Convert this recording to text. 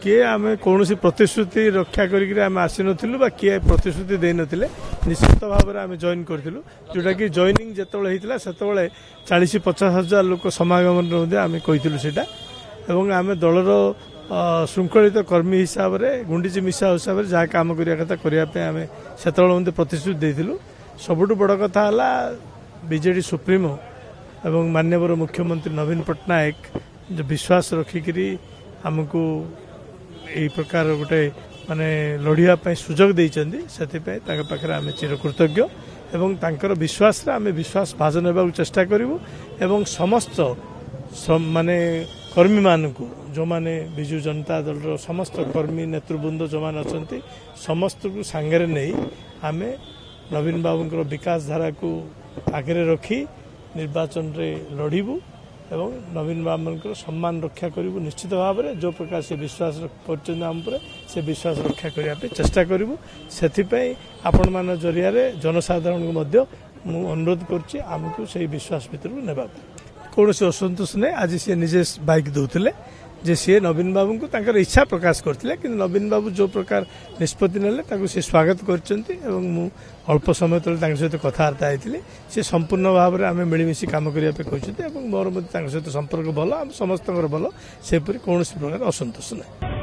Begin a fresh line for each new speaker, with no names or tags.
किए आम कौन प्रतिश्रुति रक्षा करके आसी नथिलु बा किए प्रतिश्रुति दे नथिले निश्चित भाव में आम जॉइन करथिलु जोटा कि जॉइनिंग जेतबेले हेतिला सेतबेले 40-50 हजार लोक समागमन रे आम कहिथिलु सेटा एवं आम दलर श्रृंखलित कर्मी हिसाब से गुंडीची मिसा हिसाब से जहाँ काम करिया कथा करने आम से प्रतिश्रुति देथिलु सबुठ बड़ कथा है बीजेडी सुप्रीमो एवं माननीय मुख्यमंत्री नवीन पट्टनायक जो विश्वास रखिकी आमको यही प्रकार गोटे माने लड़िया सुजोग देइचंदी सेथिपय ताके पाखरे आमे चिरकृतज्ञ एवं तांकर विश्वास रे आमे विश्वास भाजन हेबाक चेष्टा करिवु एवं समस्त माने कर्मी मानकु जो माने बिजु जनता दल रो समस्त कर्मी नेतृवृंद जो माने अछंती समस्त को सांगरे नहीं आमे नवीन बाबूंकर विकास धारा को आगे रखी निर्वाचन रे लड़िबु एवं नवीन बाबूंकर सम्मान रक्षा करिबु निश्चित भाव में जो प्रकार से विश्वास करछन हम पर से विश्वास रक्षा करिया पे चेष्टा करिबु सेथिपय आपण मान जरिया रे जनसाधारण को मध्य मु अनुरोध करछि हमकु से विश्वास भीतर नेबा कौन से असंतोष नहीं आज सी निजे बाइक दौले जे सी नवीन बाबू को तांकर इच्छा प्रकाश करते कि नवीन बाबू जो प्रकार निष्पत्ति नेले सी स्वागत करछंती एवं मु अल्प समय तले सहित कथबार्ता होती सी संपूर्ण भाव में आम मिलमिशी काम करने कहते मोर सहित संपर्क भल आम समस्त भल से कौन प्रकार असंतोष नहीं।